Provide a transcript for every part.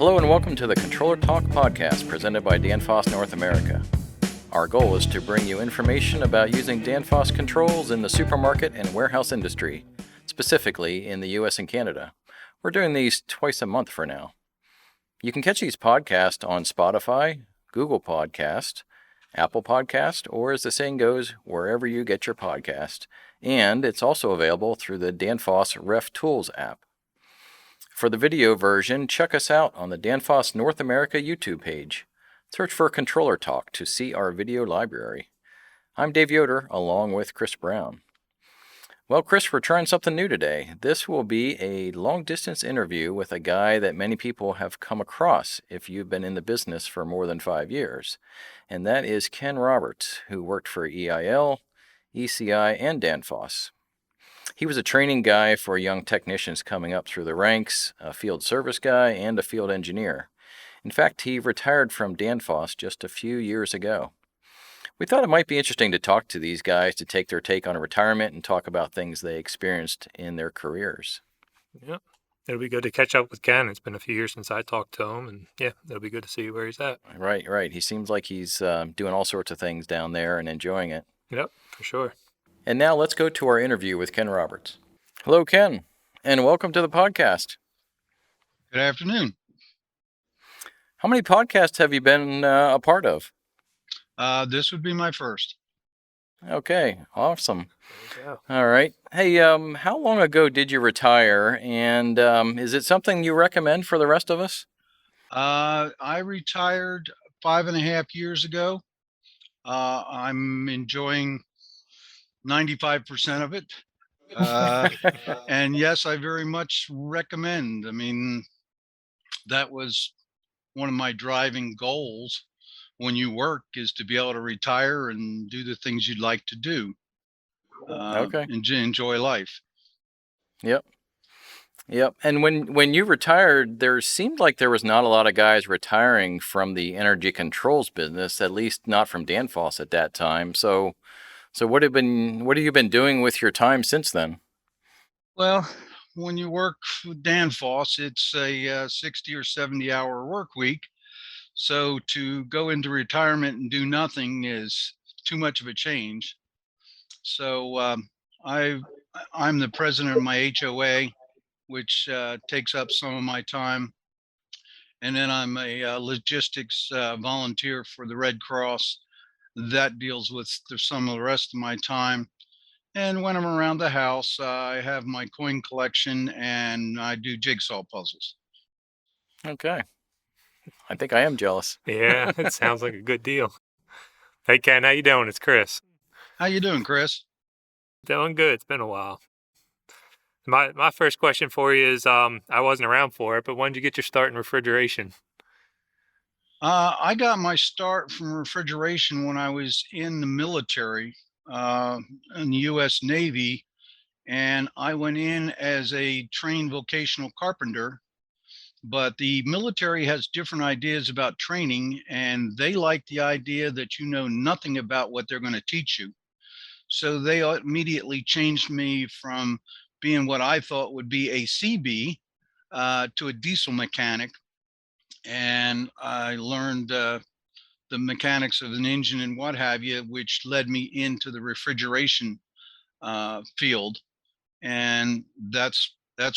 Hello and welcome to the Controller Talk podcast presented by Danfoss North America. Our goal is to bring you information about using Danfoss controls in the supermarket and warehouse industry, specifically in the US and Canada. We're doing these twice a month for now. You can catch these podcasts on Spotify, Google Podcast, Apple Podcast, or as the saying goes, wherever you get your podcast. And it's also available through the Danfoss Ref Tools app. For the video version, check us out on the Danfoss North America YouTube page. Search for Controller Talk to see our video library. I'm Dave Yoder, along with Chris Brown. Well, Chris, we're trying something new today. This will be a long-distance interview with a guy that many people have come across if you've been in the business for more than 5 years. And that is Ken Roberts, who worked for EIL, ECI, and Danfoss. He was a training guy for young technicians coming up through the ranks, a field service guy, and a field engineer. In fact, he retired from Danfoss just a few years ago. We thought it might be interesting to talk to these guys to take their take on retirement and talk about things they experienced in their careers. Yeah, it'll be good to catch up with Ken. It's been a few years since I talked to him, and yeah, it'll be good to see where he's at. Right. He seems like he's doing all sorts of things down there and enjoying it. Yep, for sure. And now let's go to our interview with Ken Roberts. Hello, Ken, and welcome to the podcast. Good afternoon. How many podcasts have you been a part of? This would be my first. Okay, awesome. There you go. All right. Hey, how long ago did you retire, and is it something you recommend for the rest of us? I retired 5.5 years ago. I'm enjoying 95% of it. And yes, I very much recommend. I mean, that was one of my driving goals when you work, is to be able to retire and do the things you'd like to do. Okay. Enjoy life. Yep. And when you retired, there seemed like there was not a lot of guys retiring from the energy controls business, at least not from Danfoss at that time. So what have you been doing with your time since then? Well, when you work with Danfoss, it's a 60 or 70 hour work week. So to go into retirement and do nothing is too much of a change. So I'm the president of my HOA, which takes up some of my time. And then I'm a logistics volunteer for the Red Cross. That deals with some of the rest of my time. And when I'm around the house, I have my coin collection and I do jigsaw puzzles. Okay. I think I am jealous. Yeah, it sounds like a good deal. Hey, Ken, how you doing? It's Chris. How you doing, Chris? Doing good. It's been a while. My first question for you is, I wasn't around for it, but when did you get your start in refrigeration? I got my start from refrigeration when I was in the military, in the U.S. Navy, and I went in as a trained vocational carpenter. But the military has different ideas about training, and they like the idea that you know nothing about what they're going to teach you. So they immediately changed me from being what I thought would be a CB to a diesel mechanic. And I learned the mechanics of an engine and what have you, which led me into the refrigeration field. And that's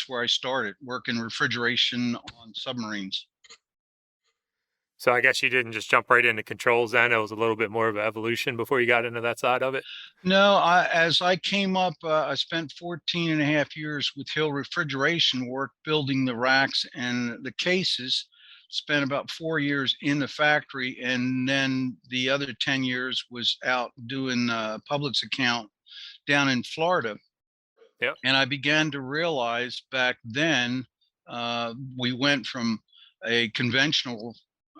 where I started working refrigeration on submarines. So I guess you didn't just jump right into controls then. It was a little bit more of an evolution before you got into that side of it. No, as I came up, I spent 14.5 years with Hill Refrigeration work building the racks and the cases. Spent about 4 years in the factory, and then the other 10 years was out doing Publix account down in Florida. Yep. And I began to realize back then, we went from a conventional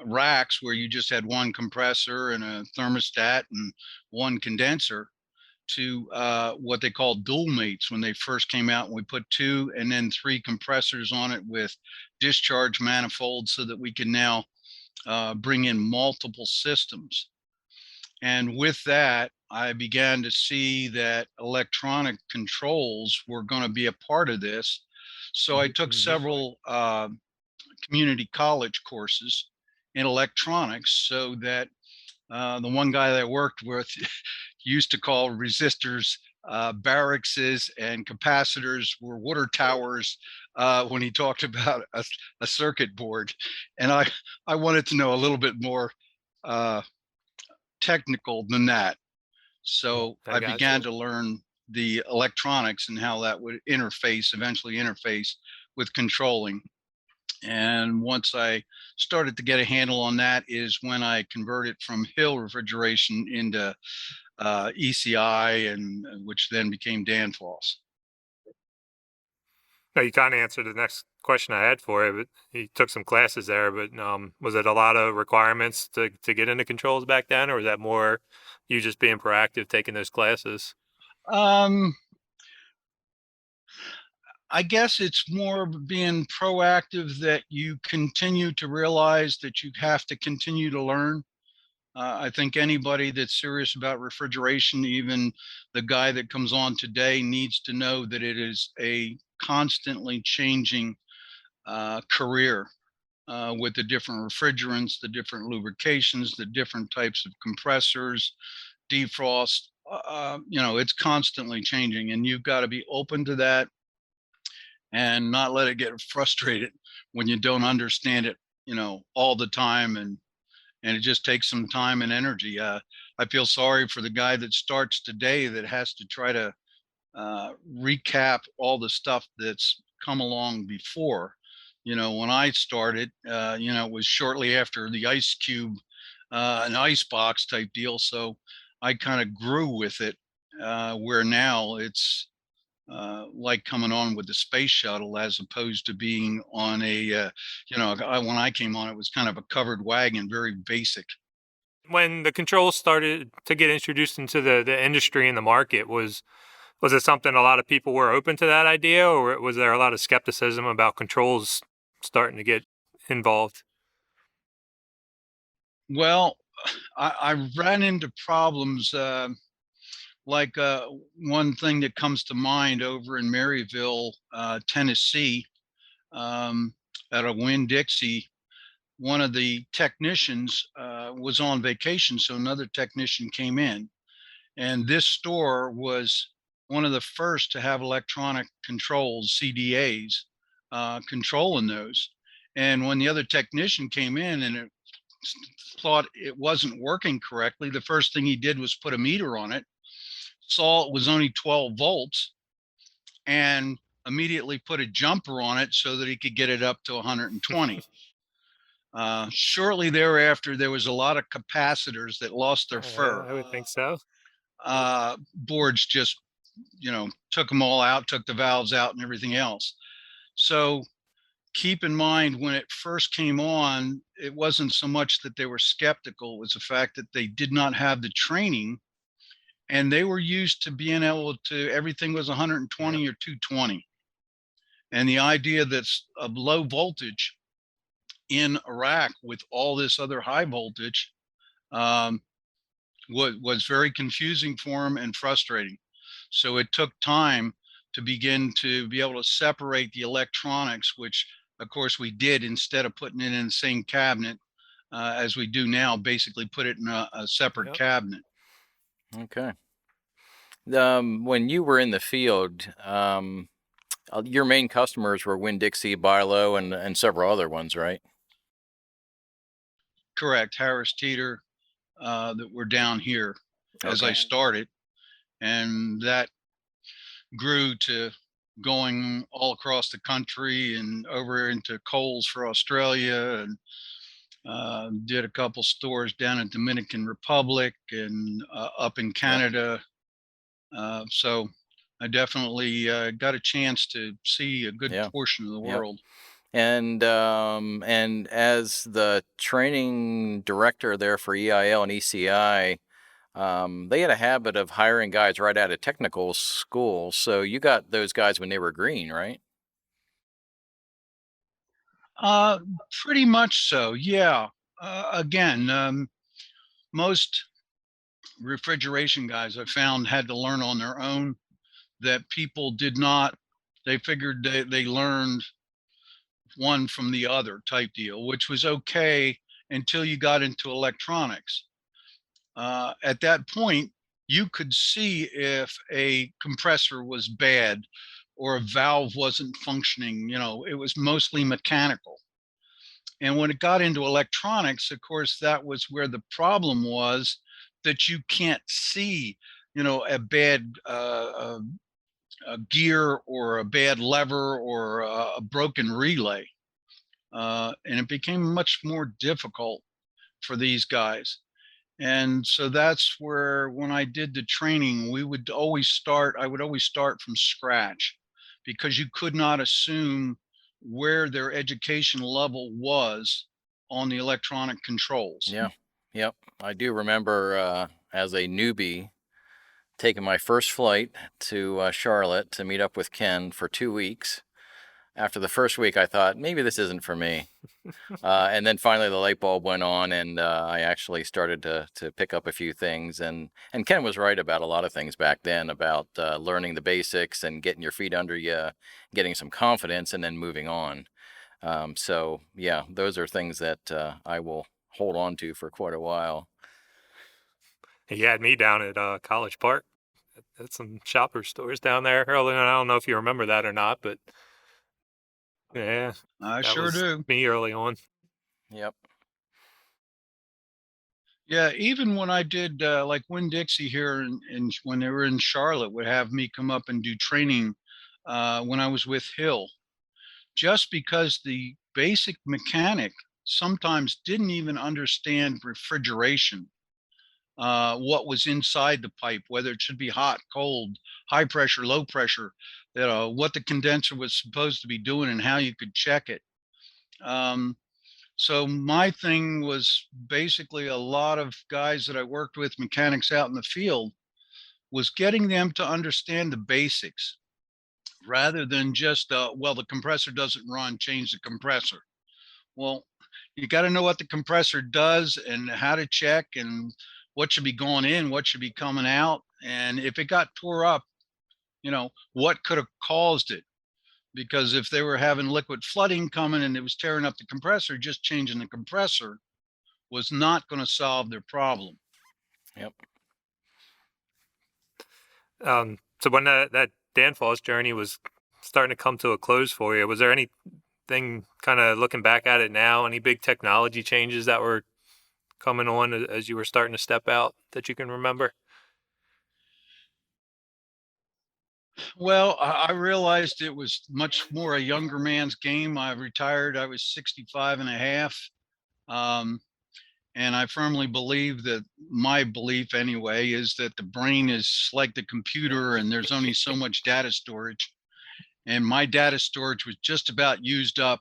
racks where you just had one compressor and a thermostat and one condenser to what they called dual mates when they first came out. And we put 2 and then 3 compressors on it with discharge manifolds so that we can now bring in multiple systems. And with that, I began to see that electronic controls were going to be a part of this. So I took several community college courses in electronics, so that the one guy that I worked with used to call resistors barracks, and capacitors were water towers when he talked about a circuit board. And I wanted to know a little bit more uh, technical than that. So I I got began you. to learn the electronics and how that would eventually interface with controlling. And once I started to get a handle on that is when I converted from Hill refrigeration into ECI, and which then became Danfoss. No, you kind of answered the next question I had for you, but you took some classes there. But was it a lot of requirements to get into controls back then, or was that more you just being proactive, taking those classes? Um, I guess it's more being proactive, that you continue to realize that you have to continue to learn. I think anybody that's serious about refrigeration, even the guy that comes on today, needs to know that it is a constantly changing career, with the different refrigerants, the different lubrications, the different types of compressors, defrost. It's constantly changing, and you've got to be open to that and not let it get frustrated when you don't understand it, all the time. And it just takes some time and energy. I feel sorry for the guy that starts today that has to try to recap all the stuff that's come along before. When I started, it was shortly after the ice cube, an ice box type deal. So I kind of grew with it, where now it's like coming on with the space shuttle, as opposed to being on when I came on, it was kind of a covered wagon, very basic. When the controls started to get introduced into the industry and the market, was it something a lot of people were open to that idea, or was there a lot of skepticism about controls starting to get involved? Well, I ran into problems. Like one thing that comes to mind over in Maryville, Tennessee, um, at a Winn-Dixie, one of the technicians was on vacation, so another technician came in, and this store was one of the first to have electronic controls, CDAs, controlling those. And when the other technician came in and it thought it wasn't working correctly, the first thing he did was put a meter on it, saw it was only 12 volts, and immediately put a jumper on it so that he could get it up to 120. Shortly thereafter, there was a lot of capacitors that lost their fur. I would think so. Boards just, took them all out, took the valves out and everything else. So keep in mind, when it first came on, it wasn't so much that they were skeptical, it was the fact that they did not have the training, and they were used to being able to, everything was 120 Yep. or 220. And the idea that's a low voltage in Iraq with all this other high voltage, um, was very confusing for them and frustrating. So it took time to begin to be able to separate the electronics, which of course we did, instead of putting it in the same cabinet as we do now, basically put it in a separate Yep. cabinet. Okay. When you were in the field, your main customers were Winn-Dixie, Bilo, and several other ones, right? Correct. Harris Teeter, that were down here as I Okay. started. And that grew to going all across the country and over into Coles for Australia, and did a couple stores down in Dominican Republic and up in Yep. Canada. So I definitely got a chance to see a good Yeah. portion of the Yep. world. And as the training director there for EIL and ECI, they had a habit of hiring guys right out of technical school. So you got those guys when they were green, right? Uh, Pretty much so, yeah. Again, most refrigeration guys I found had to learn on their own, that people did not, they figured they learned one from the other type deal, which was okay until you got into electronics. At that point, you could see if a compressor was bad or a valve wasn't functioning. It was mostly mechanical. And when it got into electronics, of course, that was where the problem was, that you can't see, a bad a gear or a bad lever or a broken relay. And it became much more difficult for these guys. And so that's where, when I did the training, I would always start from scratch, because you could not assume where their education level was on the electronic controls. Yeah. Yep. I do remember as a newbie taking my first flight to Charlotte to meet up with Ken for 2 weeks. After the first week, I thought, maybe this isn't for me. And then finally the light bulb went on, and I actually started to pick up a few things. And Ken was right about a lot of things back then, about learning the basics and getting your feet under you, getting some confidence, and then moving on. So, yeah, those are things that I will hold on to for quite a while. He had me down at College Park at some shopper stores down there early on. I don't know if you remember that or not, but yeah, I that sure was do. me early on. Yep. Yeah, even when I did like Winn-Dixie here, when they were in Charlotte, would have me come up and do training when I was with Hill, just because the basic mechanic sometimes didn't even understand refrigeration, what was inside the pipe, whether it should be hot, cold, high pressure, low pressure, what the condenser was supposed to be doing and how you could check it. So my thing was, basically, a lot of guys that I worked with, mechanics out in the field, was getting them to understand the basics rather than just, well, the compressor doesn't run, change the compressor. Well, you got to know what the compressor does and how to check and what should be going in, what should be coming out. And if it got tore up, what could have caused it? Because if they were having liquid flooding coming and it was tearing up the compressor, just changing the compressor was not going to solve their problem. Yep. So when that Danfoss journey was starting to come to a close for you, was there anything, kind of looking back at it now, any big technology changes that were coming on as you were starting to step out that you can remember? Well, I realized it was much more a younger man's game. I retired, I was 65 and a half. And I firmly believe that, my belief anyway, is that the brain is like the computer and there's only so much data storage. And my data storage was just about used up,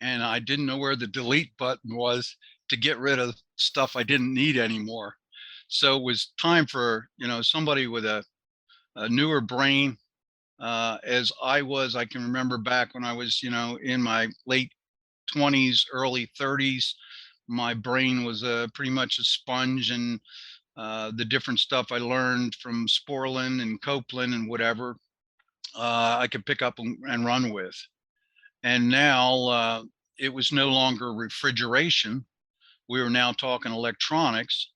and I didn't know where the delete button was to get rid of stuff I didn't need anymore. So it was time for, somebody with a newer brain, as I can remember back when I was, in my late 20s, early 30s. My brain was pretty much a sponge, and the different stuff I learned from Sporlin and Copeland and whatever, I could pick up and run with. And now it was no longer refrigeration. We were now talking electronics.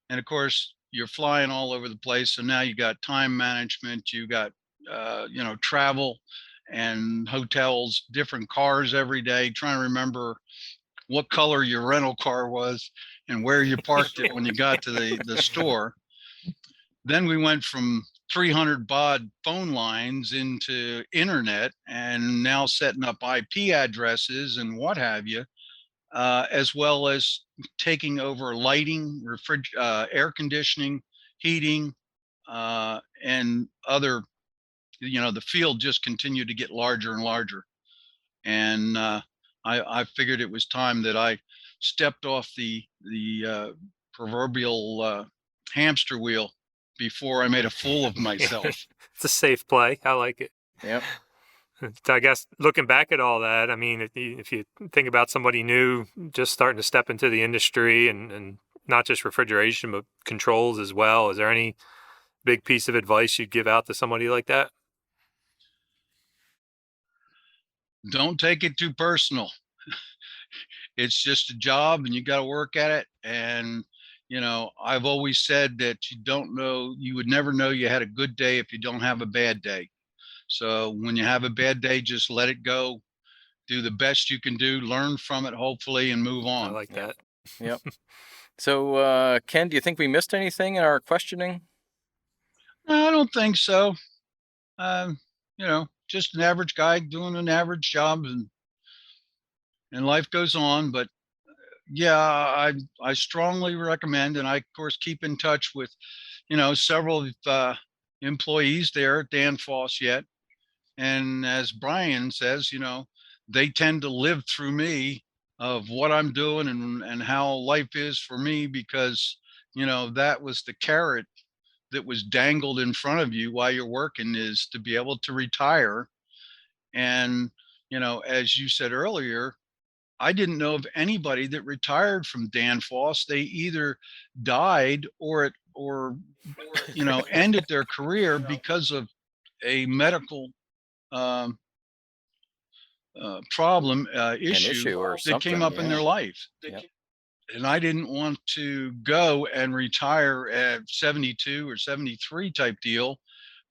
And of course, you're flying all over the place. So now you got time management, you got, travel and hotels, different cars every day, trying to remember what color your rental car was and where you parked it when you got to the store. Then we went from 300 baud phone lines into internet, and now setting up IP addresses and what have you, as well as taking over lighting, air conditioning, heating, and other. The field just continued to get larger and larger, and I figured it was time that I stepped off the proverbial hamster wheel before I made a fool of myself. It's a safe play. I like it. Yep. So I guess looking back at all that, I mean, if you think about somebody new just starting to step into the industry, and not just refrigeration, but controls as well, is there any big piece of advice you'd give out to somebody like that? don't take it too personal. It's just a job and you got to work at it. And, I've always said that you would never know you had a good day if you don't have a bad day. So when you have a bad day, just let it go, do the best you can do, learn from it, hopefully, and move I on. like that. Yep. So, Ken, do you think we missed anything in our questioning? No, I don't think so. Um, just an average guy doing an average job, and life goes on. But yeah, I strongly recommend, and I of course keep in touch with several employees there at Danfoss yet. And as Brian says, they tend to live through me of what I'm doing and how life is for me, because that was the carrot that was dangled in front of you while you're working, is to be able to retire. And as you said earlier, I didn't know of anybody that retired from Danfoss. They either died or ended their career because of a medical um, problem, issue issue or that came something, up in their yeah. life. Yep. And I didn't want to go and retire at 72 or 73 type deal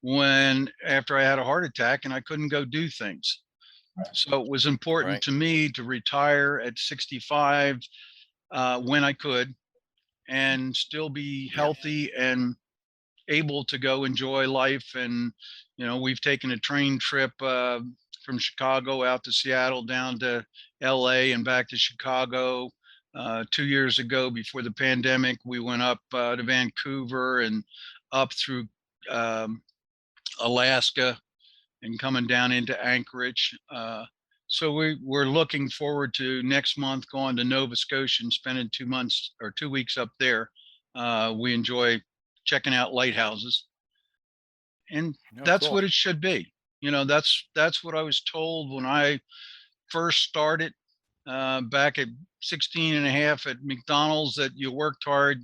when after I had a heart attack and I couldn't go do things. So it was important Right. to me to retire at 65 when I could, and still be healthy and able to go enjoy life. And we've taken a train trip from Chicago out to Seattle, down to LA and back to Chicago. 2 years ago, before the pandemic, we went up to Vancouver and up through um, Alaska and coming down into Anchorage. So we're looking forward to next month going to Nova Scotia and spending 2 months or 2 weeks up there. We enjoy checking out lighthouses, and that's Cool. what it should be. That's what I was told when I first started back at 16 and a half at McDonald's, that you worked hard,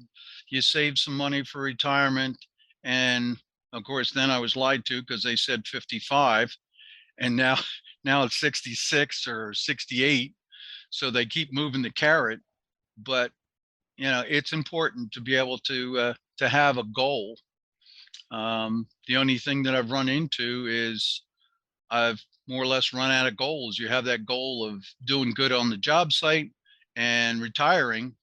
you saved some money for retirement. And of course, then I was lied to because they said 55, and now it's 66 or 68. So they keep moving the carrot. But it's important to be able to have a goal. The only thing that I've run into is I've more or less run out of goals. You have that goal of doing good on the job site and retiring,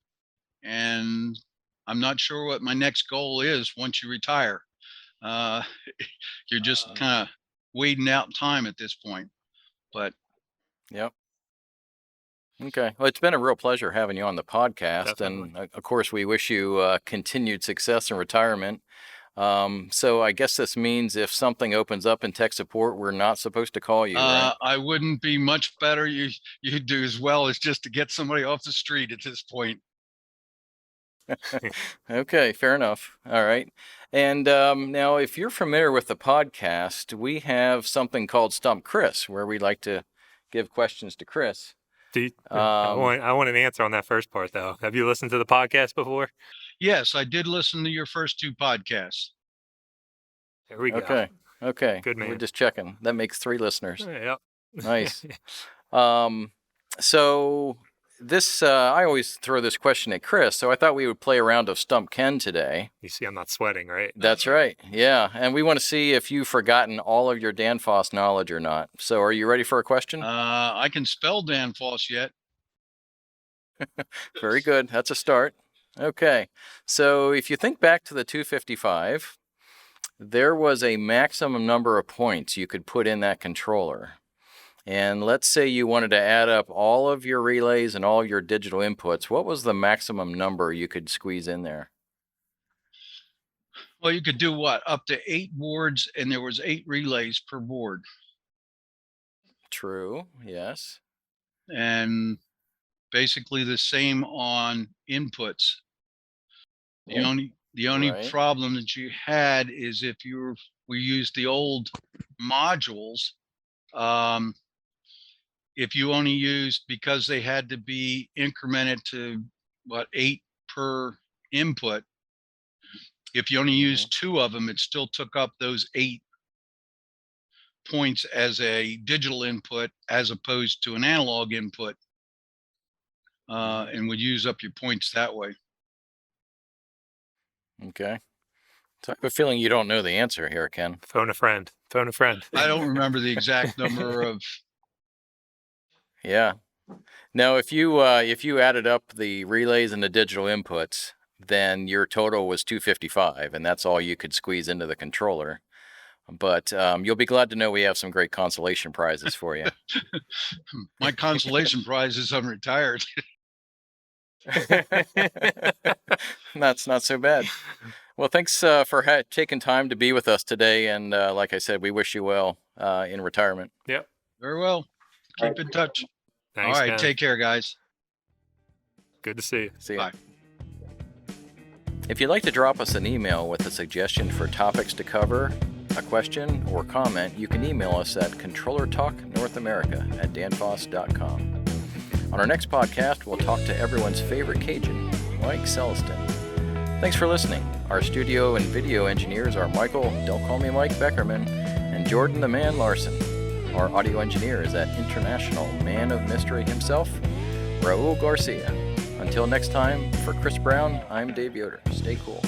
and I'm not sure what my next goal is once you retire. Uh, you're just kind of waiting out time at this point. But Yep. Okay. Well, it's been a real pleasure having you on the podcast. Definitely. And of course, we wish you continued success in retirement. So I guess this means if something opens up in tech support, we're not supposed to call you, right? I wouldn't be much better. You do as well as just to get somebody off the street at this point. Okay, fair enough. All right. And now, if you're familiar with the podcast, we have something called Stump Chris, where we like to give questions to Chris. I want an answer on that first part, though. Have you listened to the podcast before? Yes, I did listen to your first two podcasts. There we go. Okay. Good man. We're just checking. That makes 3 listeners. Yep. Nice. So this, I always throw this question at Chris, so I thought we would play a round of Stump Ken today. You see, I'm not sweating, right? That's right. Yeah. And we want to see if you've forgotten all of your Danfoss knowledge or not. So are you ready for a question? I can spell Danfoss yet. Very good. That's a start. Okay. So if you think back to the 255, there was a maximum number of points you could put in that controller. And let's say you wanted to add up all of your relays and all your digital inputs. What was the maximum number you could squeeze in there? Well, you could do what? Up to 8 boards, and there was 8 relays per board. True. Yes. And basically the same on inputs. The only Right. problem that you had is if we used the old modules, if you only used, because they had to be incremented to 8 per input, if you only used 2 of them, it still took up those 8 points as a digital input as opposed to an analog input, and would use up your points that way. Okay. So I have a feeling you don't know the answer here, Ken. Phone a friend. Phone a friend. I don't remember the exact number of. Yeah. Now, if you added up the relays and the digital inputs, then your total was 255, and that's all you could squeeze into the controller. But you'll be glad to know we have some great consolation prizes for you. My consolation prize is I'm retired. That's not so bad. Well, thanks for taking time to be with us today. And like I said, we wish you well in retirement. Yep. Very well. Keep in touch. Thanks, All right. Ken. Take care, guys. Good to see you. See you. Bye. If you'd like to drop us an email with a suggestion for topics to cover, a question, or comment, you can email us at ControllerTalkNorthAmerica@danfoss.com. On our next podcast, we'll talk to everyone's favorite Cajun, Mike Celestin. Thanks for listening. Our studio and video engineers are Michael, don't call me Mike, Beckerman, and Jordan the Man Larsen. Our audio engineer is that international man of mystery himself, Raul Garcia. Until next time, for Chris Brown, I'm Dave Yoder. Stay cool.